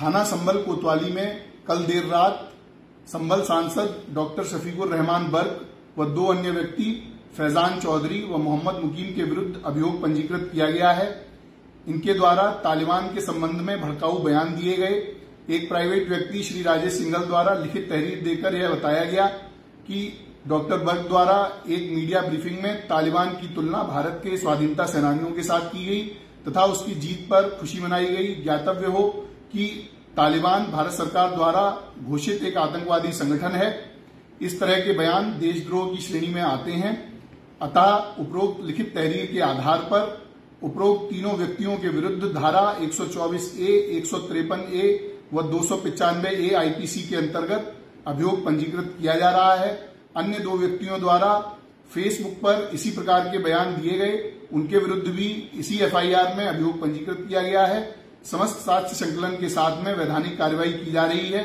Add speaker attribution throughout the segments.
Speaker 1: थाना संभल कोतवाली में कल देर रात संभल सांसद डॉक्टर शफीकुर रहमान बर्क व 2 अन्य व्यक्ति फैजान चौधरी व मोहम्मद मुकीम के विरुद्ध अभियोग पंजीकृत किया गया है। इनके द्वारा तालिबान के संबंध में भड़काऊ बयान दिए गए। एक प्राइवेट व्यक्ति श्री राजेश सिंघल द्वारा लिखित तहरीर देकर यह बताया गया कि डॉक्टर बर्क द्वारा एक मीडिया ब्रीफिंग में तालिबान की तुलना भारत के स्वाधीनता सेनानियों के साथ की गई तथा उसकी जीत पर खुशी मनाई गई। ज्ञातव्य हो कि तालिबान भारत सरकार द्वारा घोषित एक आतंकवादी संगठन है। इस तरह के बयान देशद्रोह की श्रेणी में आते हैं। अतः उपरोक्त लिखित तहरीर के आधार पर उपरोक्त तीनों व्यक्तियों के विरुद्ध धारा 124A, 153A व 295A आईपीसी के अंतर्गत अभियोग पंजीकृत किया जा रहा है। अन्य 2 व्यक्तियों द्वारा फेसबुक पर इसी प्रकार के बयान दिए गए, उनके विरुद्ध भी इसी एफआईआर में अभियोग पंजीकृत किया गया है। समस्त साक्ष्य संकलन के साथ में वैधानिक कार्रवाई की जा रही है।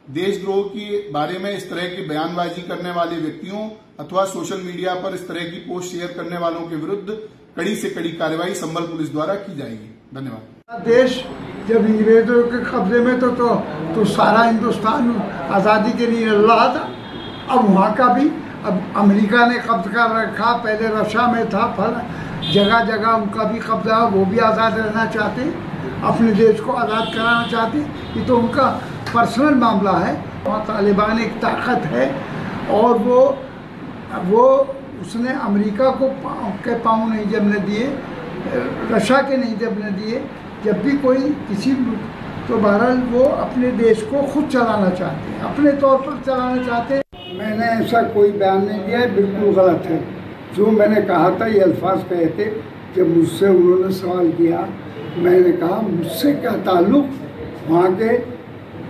Speaker 1: देशद्रोह के बारे में इस तरह की बयानबाजी करने वाले व्यक्तियों अथवा सोशल मीडिया पर इस तरह की पोस्ट शेयर करने वालों के विरुद्ध कड़ी से कड़ी कार्रवाई संभल पुलिस द्वारा की जाएगी। धन्यवाद।
Speaker 2: देश जब अंग्रेजों के कब्जे में तो सारा हिंदुस्तान आज़ादी के लिए लड़ रहा था। अब वहाँ का भी अब अमेरिका ने कब्जा कर रखा, पहले रशिया में था, फिर जगह जगह उनका भी कब्जा, वो भी आज़ाद रहना चाहते, अपने देश को आज़ाद कराना चाहते। ये तो उनका पर्सनल मामला है। वहाँ तालिबान एक ताकत है और वो उसने अमेरिका को पाँव नहीं जमने दिए, रशिया के नहीं जमने दिए। जब भी कोई किसी तो बहरहाल वो अपने देश को खुद चलाना चाहते हैं, अपने तौर पर चलाना चाहते हैं। मैंने ऐसा कोई बयान नहीं दिया है, बिल्कुल गलत है। जो मैंने कहा था ये अल्फाज कहे थे। जब मुझसे उन्होंने सवाल किया, मैंने कहा मुझसे क्या ताल्लुक़, वहाँ के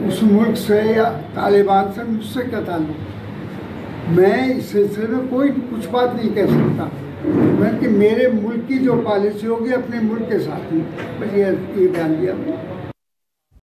Speaker 2: उस मुल्क से या तालिबान से मुझसे क्या ताल्लुक़। मैं इस सिलसिले में कोई कुछ बात नहीं कह सकता। मैं कि मेरे मुल्क की जो पॉलिसी होगी अपने मुल्क के साथ ही, बस ये बयान दिया।